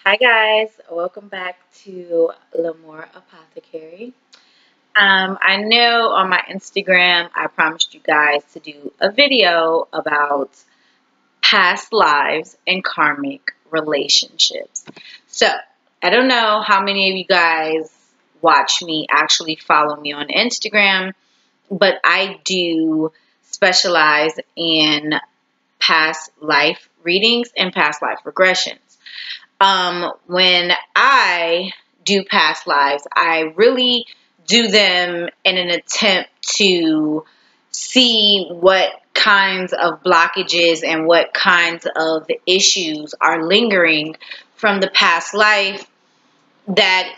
Hi guys, welcome back to L'Amour Apothecary. I know on my Instagram I promised you guys to do a video about past lives and karmic relationships. So, I don't know how many of you guys watch me, actually follow me on Instagram, but I do specialize in past life readings and past life regressions. When I do past lives, I really do them in an attempt to see what kinds of blockages and what kinds of issues are lingering from the past life that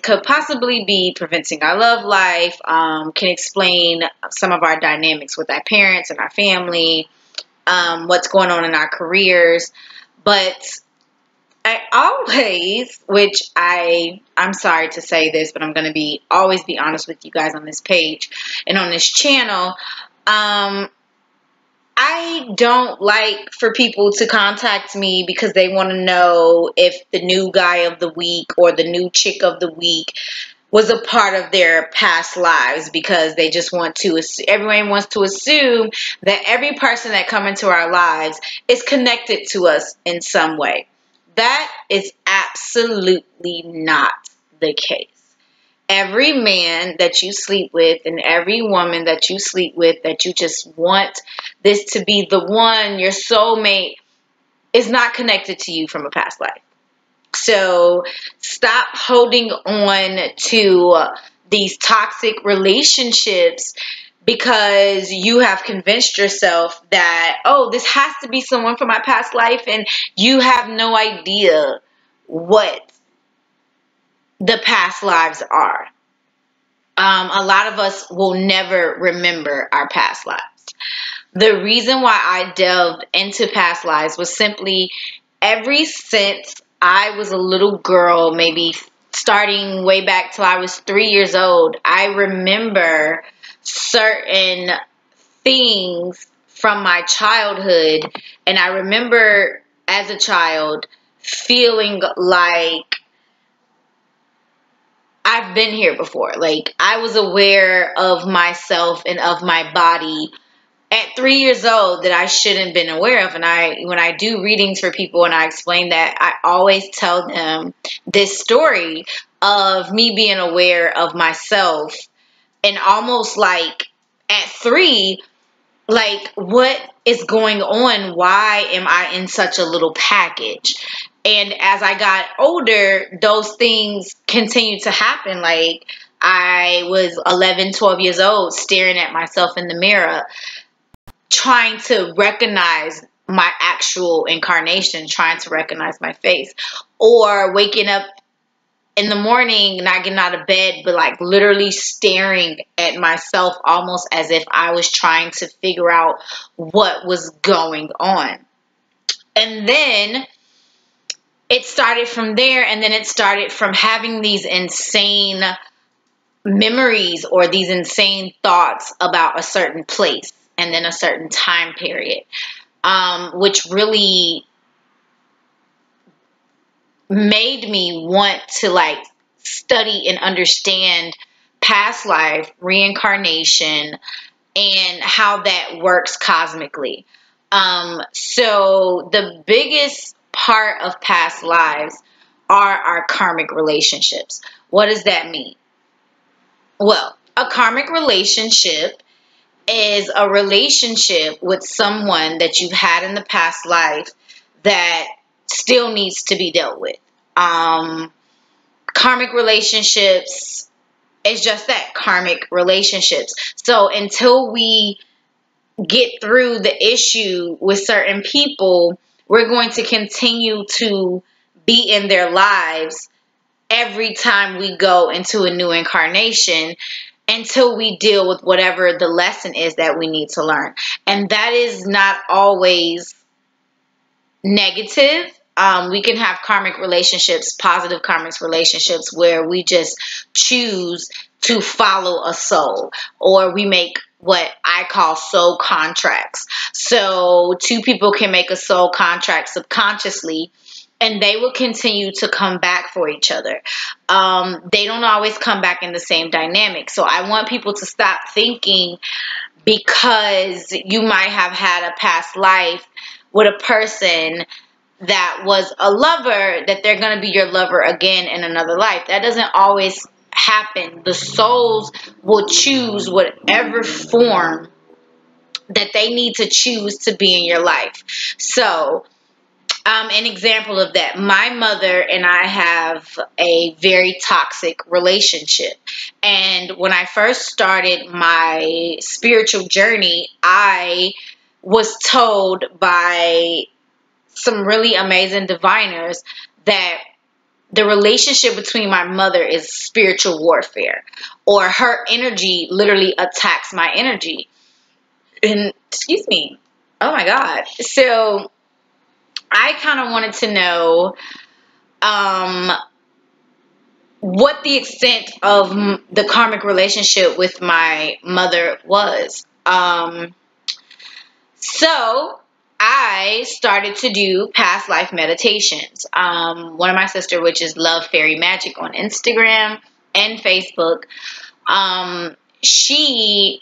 could possibly be preventing our love life, can explain some of our dynamics with our parents and our family, what's going on in our careers. But I always, I'm sorry to say this, but I'm going to always be honest with you guys on this page and on this channel. I don't like for people to contact me because they want to know if the new guy of the week or the new chick of the week was a part of their past lives, because they just want to, everyone wants to assume that every person that comes into our lives is connected to us in some way. That is absolutely not the case. Every man that you sleep with and every woman that you sleep with, that you just want this to be the one, your soulmate, is not connected to you from a past life. So stop holding on to these toxic relationships because you have convinced yourself that, oh, this has to be someone from my past life, and you have no idea what the past lives are. A lot of us will never remember our past lives. The reason why I delved into past lives was simply ever since I was a little girl, maybe starting way back till I was 3 years old, I remember certain things from my childhood, and I remember as a child feeling like I've been here before. Like, I was aware of myself and of my body at 3 years old that I shouldn't have been aware of. And when I do readings for people and I explain that, I always tell them this story of me being aware of myself, and almost like at 3, like, what is going on? Why am I in such a little package? And as I got older, those things continued to happen. Like, I was 11, 12 years old, staring at myself in the mirror, trying to recognize my actual incarnation, trying to recognize my face, or waking up in the morning, not getting out of bed, but like literally staring at myself almost as if I was trying to figure out what was going on. And then it started from there, and then it started from having these insane memories or these insane thoughts about a certain place and then a certain time period, which really made me want to like study and understand past life, reincarnation, and how that works cosmically. So the biggest part of past lives are our karmic relationships. What does that mean? Well, a karmic relationship is a relationship with someone that you've had in the past life that still needs to be dealt with. Karmic relationships is just that, karmic relationships. So until we get through the issue with certain people, we're going to continue to be in their lives every time we go into a new incarnation until we deal with whatever the lesson is that we need to learn. And that is not always negative. We can have karmic relationships, positive karmic relationships, where we just choose to follow a soul, or we make what I call soul contracts. So two people can make a soul contract subconsciously, and they will continue to come back for each other. They don't always come back in the same dynamic. So I want people to stop thinking because you might have had a past life with a person that was a lover, that they're going to be your lover again in another life. That doesn't always happen. The souls will choose whatever form that they need to choose to be in your life. So, an example of that, my mother and I have a very toxic relationship. And when I first started my spiritual journey, I was told by some really amazing diviners that the relationship between my mother is spiritual warfare, or her energy literally attacks my energy. And excuse me. Oh my God. So I kind of wanted to know what the extent of the karmic relationship with my mother was. So I started to do past life meditations. One of my sister, which is Love Fairy Magic on Instagram and Facebook, she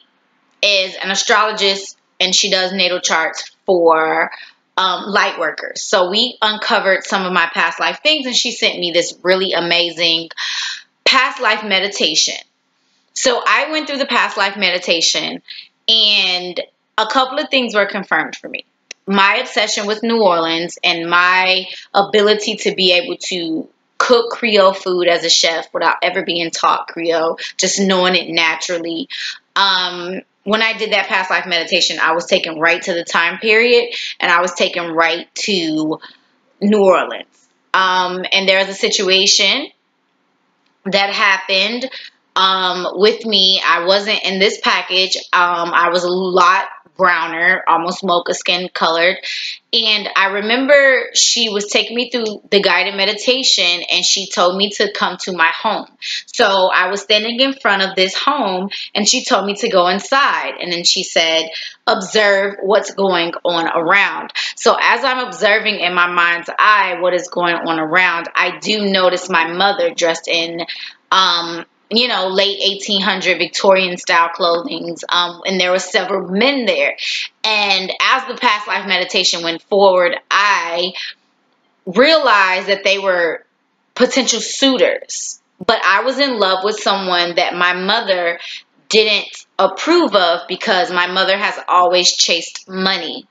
is an astrologist and she does natal charts for light workers. So we uncovered some of my past life things, and she sent me this really amazing past life meditation. So I went through the past life meditation, and a couple of things were confirmed for me. My obsession with New Orleans and my ability to be able to cook Creole food as a chef without ever being taught Creole, just knowing it naturally. When I did that past life meditation, I was taken right to the time period, and I was taken right to New Orleans. And there was a situation that happened with me. I wasn't in this package. I was a lot browner, almost mocha skin colored. And I remember she was taking me through the guided meditation, and she told me to come to my home. So I was standing in front of this home, and she told me to go inside. And then she said, observe what's going on around. So as I'm observing in my mind's eye what is going on around, I do notice my mother dressed in late 1800 Victorian style clothing, and there were several men there. And as the past life meditation went forward, I realized that they were potential suitors, but I was in love with someone that my mother didn't approve of, because my mother has always chased money.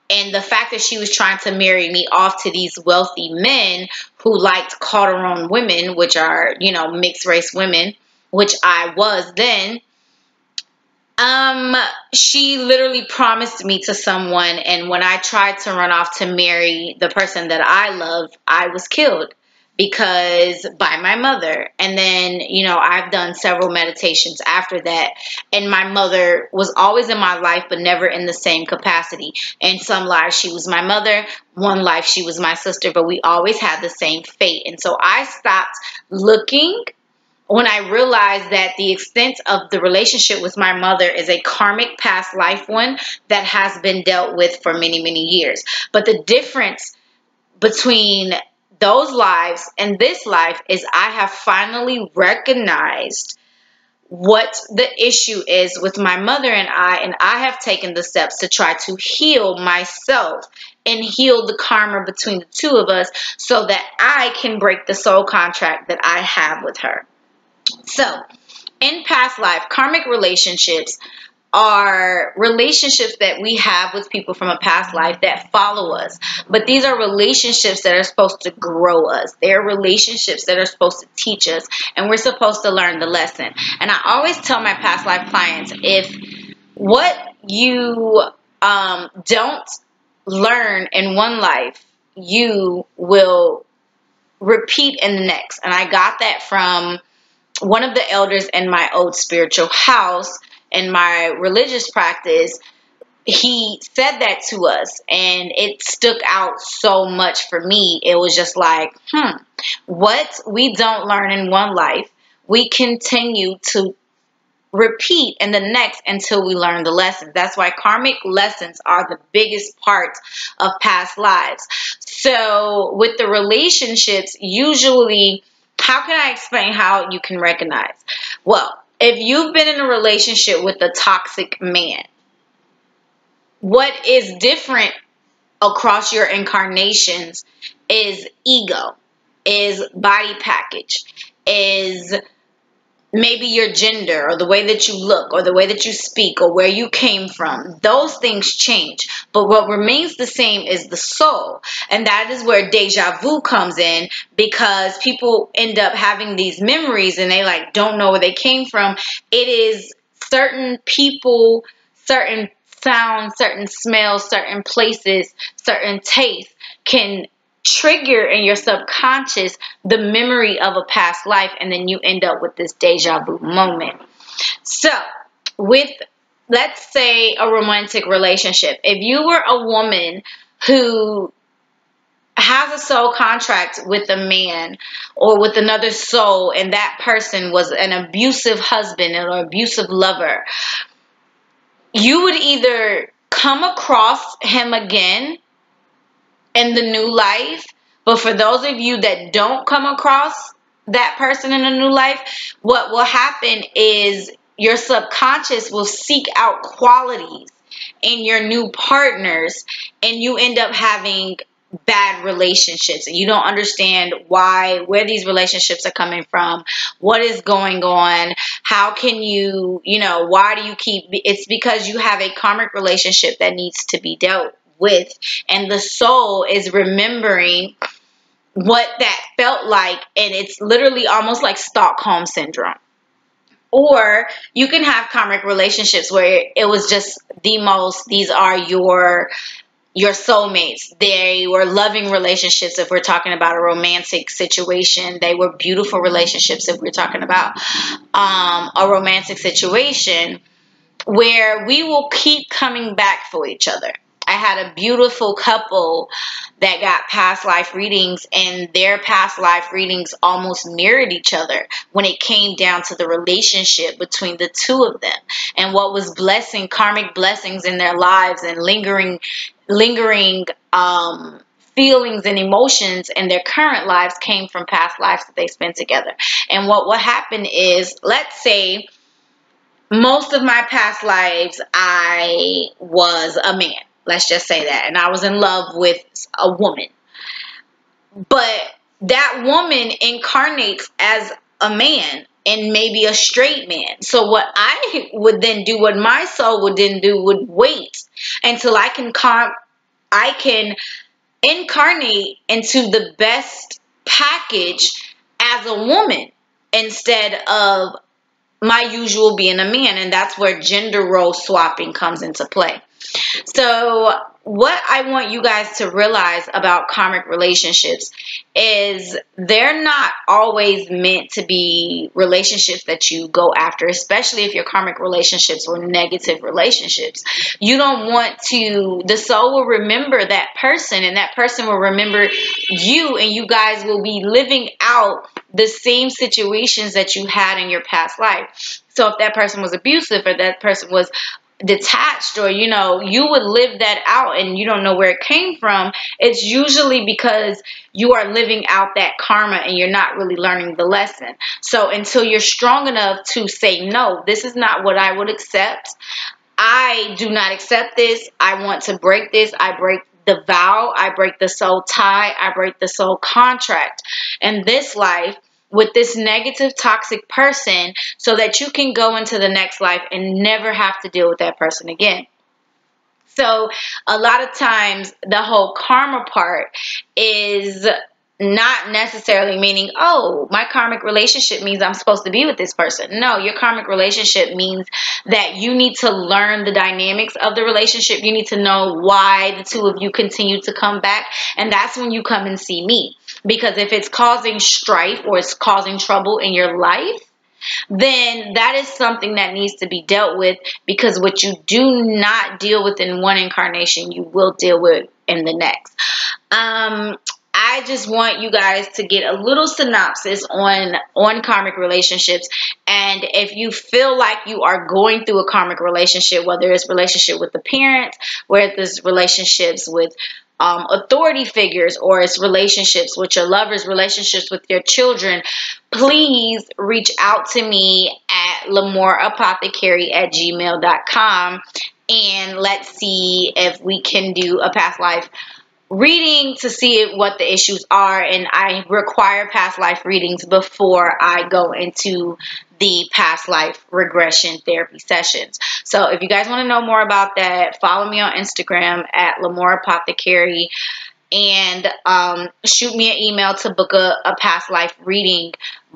And the fact that she was trying to marry me off to these wealthy men who liked Calderon women, which are, mixed race women, which I was then, she literally promised me to someone. And when I tried to run off to marry the person that I love, I was killed by my mother. And then, I've done several meditations after that. And my mother was always in my life, but never in the same capacity. In some lives, she was my mother. One life, she was my sister, but we always had the same fate. And so I stopped looking when I realized that the extent of the relationship with my mother is a karmic past life one that has been dealt with for many, many years. But the difference between those lives and this life is I have finally recognized what the issue is with my mother and I have taken the steps to try to heal myself and heal the karma between the two of us so that I can break the soul contract that I have with her. So, in past life, karmic relationships are relationships that we have with people from a past life that follow us. But these are relationships that are supposed to grow us. They're relationships that are supposed to teach us, and we're supposed to learn the lesson. And I always tell my past life clients, if what you don't learn in one life, you will repeat in the next. And I got that from one of the elders in my old spiritual house. In my religious practice, he said that to us, and it stuck out so much for me. It was just like, what we don't learn in one life, we continue to repeat in the next until we learn the lessons. That's why karmic lessons are the biggest part of past lives. So with the relationships, usually, how can I explain how you can recognize? Well, if you've been in a relationship with a toxic man, what is different across your incarnations is ego, is body package, is maybe your gender, or the way that you look, or the way that you speak, or where you came from. Those things change. But what remains the same is the soul. And that is where deja vu comes in, because people end up having these memories and they like don't know where they came from. It is certain people, certain sounds, certain smells, certain places, certain tastes can trigger in your subconscious the memory of a past life, and then you end up with this deja vu moment. So with, let's say, a romantic relationship, if you were a woman who has a soul contract with a man or with another soul, and that person was an abusive husband or abusive lover, you would either come across him again in the new life. But for those of you that don't come across that person in a new life, what will happen is your subconscious will seek out qualities in your new partners, and you end up having bad relationships, and you don't understand where these relationships are coming from, what is going on, how can you, why do you keep, it's because you have a karmic relationship that needs to be dealt with, and the soul is remembering what that felt like, and it's literally almost like Stockholm syndrome. Or you can have karmic relationships where it was just these are your soulmates. They were loving relationships if we're talking about a romantic situation. They were beautiful relationships if we're talking about a romantic situation, where we will keep coming back for each other. I had a beautiful couple that got past life readings, and their past life readings almost mirrored each other when it came down to the relationship between the two of them, and what was karmic blessings in their lives, and lingering feelings and emotions in their current lives came from past lives that they spent together. And what will happen is, let's say most of my past lives I was a man. Let's just say that. And I was in love with a woman. But that woman incarnates as a man, and maybe a straight man. So what I would then do, what my soul would then do, would wait until I can incarnate into the best package as a woman, instead of my usual being a man. And that's where gender role swapping comes into play. So what I want you guys to realize about karmic relationships is they're not always meant to be relationships that you go after, especially if your karmic relationships were negative relationships. You don't want to, the soul will remember that person, and that person will remember you, and you guys will be living out the same situations that you had in your past life. So if that person was abusive, or that person was detached, or you would live that out and you don't know where it came from, it's usually because you are living out that karma and you're not really learning the lesson. So until you're strong enough to say, no, this is not what I would accept, I do not accept this, I want to break this, I break the vow, I break the soul tie, I break the soul contract in this life with this negative, toxic person, so that you can go into the next life and never have to deal with that person again. So a lot of times the whole karma part is not necessarily meaning, oh, my karmic relationship means I'm supposed to be with this person. No, your karmic relationship means that you need to learn the dynamics of the relationship. You need to know why the two of you continue to come back. And that's when you come and see me. Because if it's causing strife or it's causing trouble in your life, then that is something that needs to be dealt with, because what you do not deal with in one incarnation, you will deal with in the next. I I just want you guys to get a little synopsis on karmic relationships. And if you feel like you are going through a karmic relationship, whether it's relationship with the parents, whether it's relationships with authority figures, or it's relationships with your lovers, relationships with your children, please reach out to me at lamoreapothecary@gmail.com, and let's see if we can do a past life reading to see what the issues are. And I require past life readings before I go into the past life regression therapy sessions. So if you guys want to know more about that, follow me on Instagram at lamoreapothecary, and shoot me an email to book a past life reading.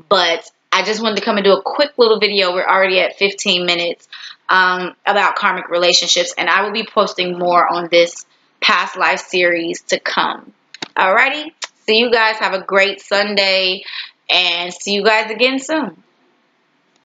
But I just wanted to come and do a quick little video. We're already at 15 minutes about karmic relationships, and I will be posting more on this past life series to come. Alrighty, see you guys. Have a great Sunday, and see you guys again soon.